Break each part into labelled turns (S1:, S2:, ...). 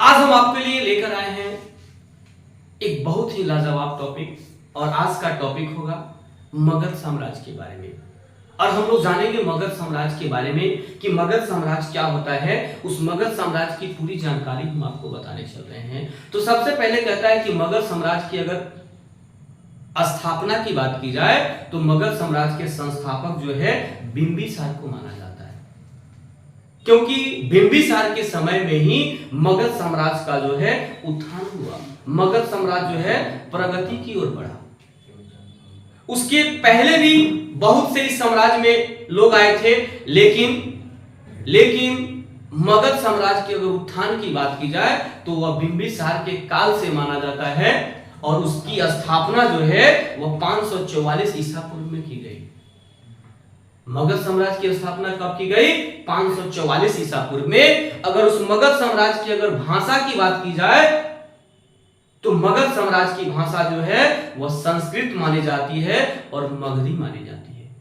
S1: आज हम आपके लिए लेकर आए हैं एक बहुत ही लाजवाब टॉपिक और आज का टॉपिक होगा मगध साम्राज्य के बारे में। और हम लोग जानेंगे मगध साम्राज्य के बारे में कि मगध साम्राज्य क्या होता है। उस मगध साम्राज्य की पूरी जानकारी हम आपको बताने चल रहे हैं। तो सबसे पहले कहता है कि मगध साम्राज्य की अगर स्थापना की बात की जाए तो मगध साम्राज्य के संस्थापक जो है बिंबिसार को माना जाता है, क्योंकि बिंबिसार के समय में ही मगध साम्राज्य का जो है उत्थान हुआ। मगध साम्राज्य जो है प्रगति की ओर बढ़ा। उसके पहले भी बहुत से इस साम्राज्य में लोग आए थे, लेकिन मगध साम्राज्य के अगर उत्थान की बात की जाए तो वह बिंबिसार के काल से माना जाता है और उसकी स्थापना जो है वह 544 ईसा पूर्व में की गई। मगध साम्राज्य की स्थापना कब की गई? 544 ईसा पूर्व में। अगर उस मगध साम्राज्य की अगर भाषा की बात की जाए तो मगध साम्राज्य की भाषा जो है वह संस्कृत मानी जाती है और मगधी मानी जाती है।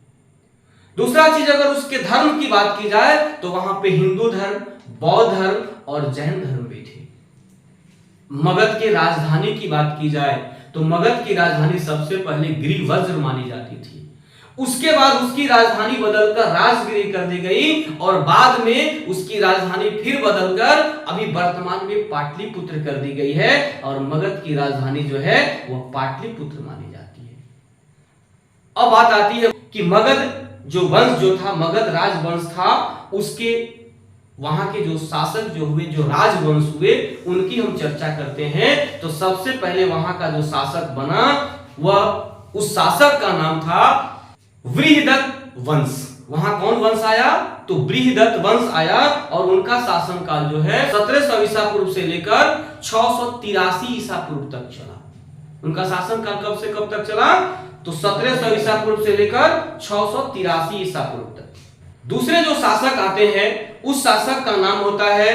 S1: दूसरा चीज, अगर उसके धर्म की बात की जाए तो वहां पे हिंदू धर्म, बौद्ध धर्म और जैन धर्म भी थे। मगध के राजधानी की बात की जाए तो मगध की राजधानी सबसे पहले गिरिवज्र मानी जाती थी। उसके बाद उसकी राजधानी बदलकर राजगिरी कर दी गई और बाद में उसकी राजधानी फिर बदलकर अभी वर्तमान में पाटलिपुत्र कर दी गई है और मगध की राजधानी जो है वह पाटलिपुत्र मानी जाती है। अब बात आती है कि मगध जो वंश जो था, मगध राजवंश था, उसके वहां के जो शासक जो हुए, जो राजवंश हुए, उनकी हम चर्चा करते हैं। तो सबसे पहले वहां का जो शासक बना वह उस शासक का नाम था बृहदत्त वंश। वहां कौन वंश आया? तो बृहदत्त वंश आया और उनका शासनकाल जो है 1700 ईसा पूर्व से लेकर 683 ईसा पूर्व तक चला। उनका शासनकाल कब से कब तक चला? तो 1700 ईसा पूर्व से लेकर 683 ईसा पूर्व तक। दूसरे जो शासक आते हैं उस शासक का नाम होता है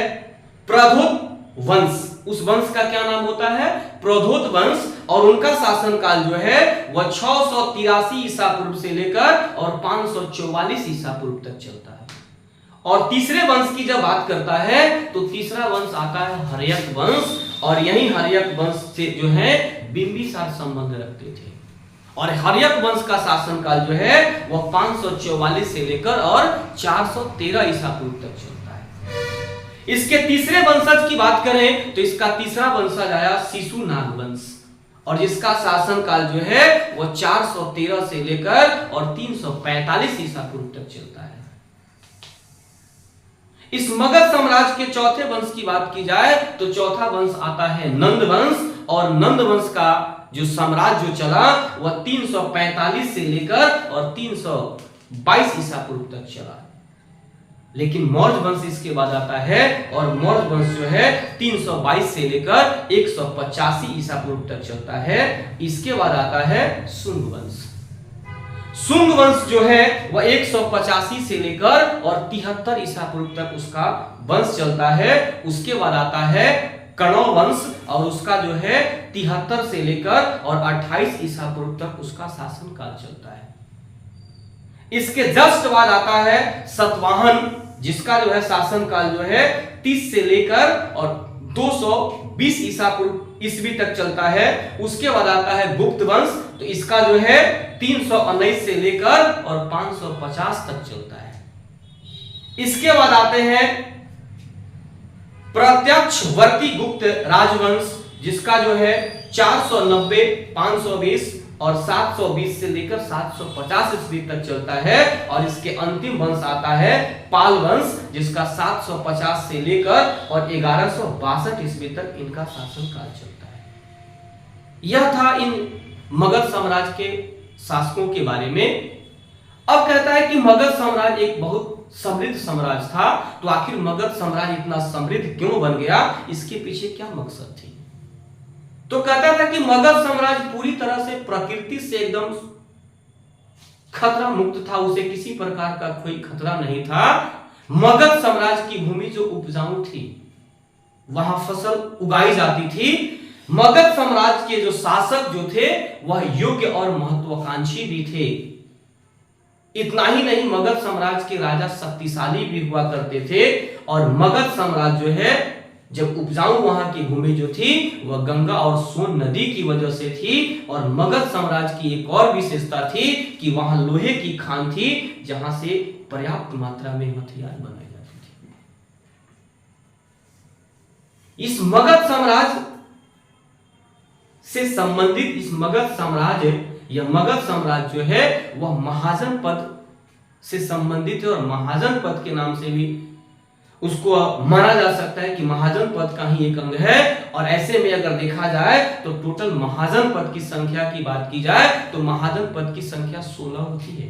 S1: प्रधोत वंश। उस वंश का क्या नाम होता है? प्रधोत वंश। और उनका शासनकाल जो है वह 683 ईसा पूर्व से लेकर और 544 ईसा पूर्व तक चलता है। और तीसरे वंश की जब बात करता है तो तीसरा वंश आता है हर्यक वंश और यही हर्यक वंश से जो है बिंबिसार संबंध रखते थे। और हर्यक वंश का शासनकाल जो है वह 544 से लेकर और 413 ईसा पूर्व तक चलता है। इसके तीसरे वंशज की बात करें तो इसका तीसरा वंशज आया शिशुनाग वंश और जिसका शासनकाल जो है वह 413 से लेकर और 345 ईसा पूर्व तक चलता है। इस मगध साम्राज्य के चौथे वंश की बात की जाए तो चौथा वंश आता है नंद वंश और नंद वंश का जो साम्राज्य जो चला वह 345 से लेकर और 322 ईसा पूर्व तक चला। लेकिन मौर्य वंश इसके बाद आता है और मौर्य वंश जो है 322 से लेकर 185 ईसा पूर्व तक चलता है। इसके बाद आता है शुंग वंश। शुंग वंश जो है वह 185 से लेकर और 73 ईसा पूर्व तक उसका वंश चलता है। उसके बाद आता है कणव वंश और उसका जो है 73 से लेकर और 28 ईसा पूर्व तक उसका शासनकाल चलता है। इसके जस्ट बाद आता है सतवाहन, जिसका जो है शासनकाल जो है 30 से लेकर और 220 ईसा पूर्व ईस्वी तक चलता है। उसके बाद आता है गुप्त वंश, तो इसका जो है 319 से लेकर और 550 तक चलता है। इसके बाद आते हैं प्रत्यक्षवर्ती गुप्त राजवंश, जिसका जो है 490, 520 और 720 से लेकर 750 ईस्वी तक चलता है। और इसके अंतिम वंश आता है पाल वंश, जिसका 750 से लेकर और 1162 ईस्वी तक इनका शासनकाल चलता है। यह था इन मगध साम्राज्य के शासकों के बारे में। अब कहता है कि मगध साम्राज्य एक बहुत समृद्ध साम्राज्य था। तो आखिर मगध साम्राज्य इतना समृद्ध क्यों बन गया? इसके पीछे क्या मकसद थी? तो कहता था कि मगध साम्राज्य पूरी तरह से प्रकृति से एकदम खतरा मुक्त था, उसे किसी प्रकार का कोई खतरा नहीं था। मगध साम्राज्य की भूमि जो उपजाऊ थी, वहां फसल उगाई जाती थी। मगध साम्राज्य के जो शासक जो थे वह योग्य और महत्वाकांक्षी भी थे। इतना ही नहीं, मगध साम्राज्य के राजा शक्तिशाली भी हुआ करते थे और मगध साम्राज्य जो है जब उपजाऊ वहां की भूमि जो थी वह गंगा और सोन नदी की वजह से थी। और मगध साम्राज्य की एक और विशेषता थी कि वहां लोहे की खान थी जहां से पर्याप्त मात्रा में हथियार बनाए जाते थे। इस मगध साम्राज्य से संबंधित इस मगध साम्राज्य या मगध साम्राज्य जो है वह महाजन पद से संबंधित है और महाजन पद के नाम से भी उसको माना जा सकता है कि महाजन पद का ही एक अंग है। और ऐसे में अगर देखा जाए तो टोटल महाजन पद की संख्या की बात की जाए तो महाजन पद की संख्या 16 होती है।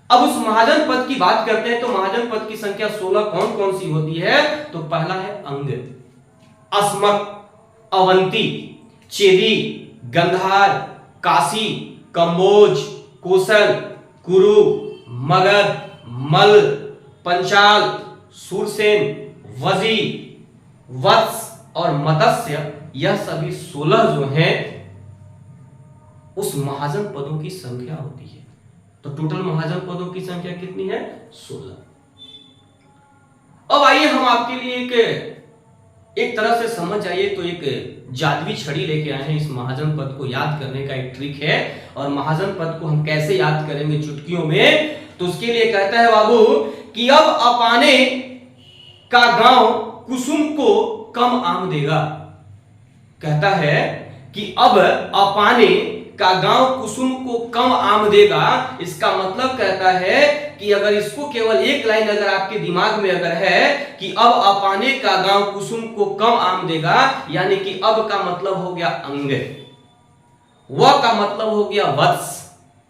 S1: अब उस महाजन पद की बात करते हैं तो महाजन पद की संख्या 16 कौन कौन सी होती है? तो पहला है अंग, अस्मक, अवंती, चेदी, गंधार, काशी, कंबोज, कोसल, कुरु, मगध, मल, पंचाल, सूरसेन, वजी, वत्स और मत्स्य, यह सभी 16 जो हैं उस महाजन पदों की संख्या होती है। तो टोटल महाजन पदों की संख्या कितनी है? 16। अब आइए हम आपके लिए एक तरह से समझ जाइए तो एक जादुई छड़ी लेके आए हैं। इस महाजन पद को याद करने का एक ट्रिक है और महाजन पद को हम कैसे याद करेंगे चुटकियों में, तो उसके लिए कहता है बाबू कि अब अपाने का गांव कुसुम को कम आम देगा। कहता है कि अब अपाने का गांव कुसुम को कम आम देगा। इसका मतलब कहता है कि अगर इसको केवल एक लाइन अगर आपके दिमाग में अगर है कि अब अपाने का गांव कुसुम को कम आम देगा, यानी कि अब का मतलब हो गया अंग, व का मतलब हो गया वत्स,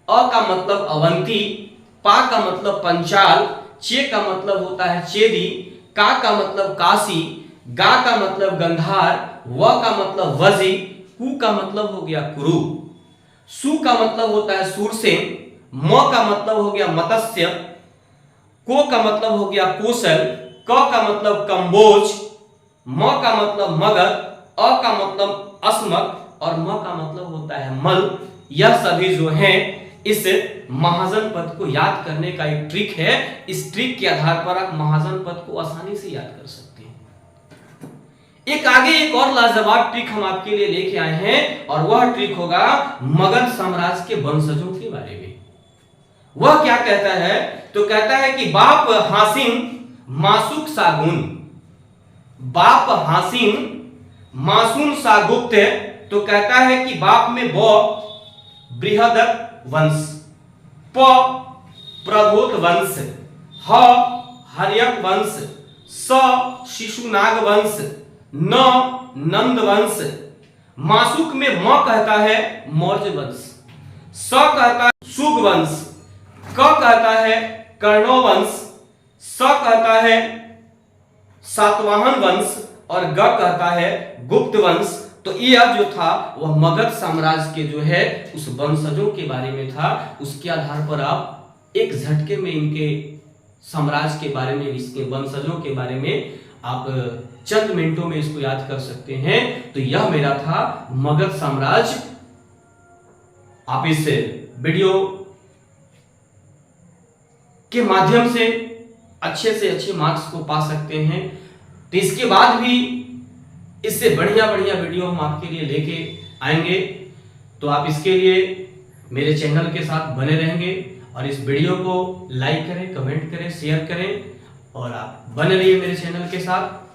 S1: अ का मतलब अवंती, पा का मतलब पंचाल, चे का मतलब होता है चेदी, का मतलब काशी, गा का मतलब गंधार, व का मतलब वजी, कु का मतलब हो गया कुरु, सु का मतलब होता है सूरसेन, म का मतलब हो गया मत्स्य, को का मतलब हो गया कोसल, क का मतलब कंबोज, म का मतलब मगध, अ का मतलब अस्मक और म का मतलब होता है मल। यह सभी जो हैं इस महाजन पद को याद करने का एक ट्रिक है। इस ट्रिक के आधार पर आप महाजन पद को आसानी से याद कर सकते हैं। एक आगे एक और लाजवाब ट्रिक हम आपके लिए लेके आए हैं और वह ट्रिक होगा मगध साम्राज्य के वंशजों के बारे में। वह क्या कहता है? तो कहता है कि बाप हासिन मासुक सागुन, बाप हासिन मासून सागुप्त, तो कहता है कि बाप में ब बृहदक वंश, प प्रभोत वंश, ह हर्यक वंश, स शिशुनाग वंश, न नंद वंश। मासुक में म कहता है मौर्य वंश, स कहता है सुग वंश, क कहता है कर्णो वंश, स कहता है सातवाहन वंश और ग कहता है गुप्त वंश। तो यह जो था वह मगध साम्राज्य के जो है उस वंशजों के बारे में था। उसके आधार पर आप एक झटके में इनके साम्राज्य के बारे में, इसके वंशजों के बारे में आप चंद मिनटों में इसको याद कर सकते हैं। तो यह मेरा था मगध साम्राज्य। आप इस वीडियो के माध्यम से अच्छे मार्क्स को पा सकते हैं। तो इसके बाद भी इससे बढ़िया वीडियो हम आपके लिए लेके आएंगे। तो आप इसके लिए मेरे चैनल के साथ बने रहेंगे और इस वीडियो को लाइक करें, कमेंट करें, शेयर करें और आप बने रहिए मेरे चैनल के साथ।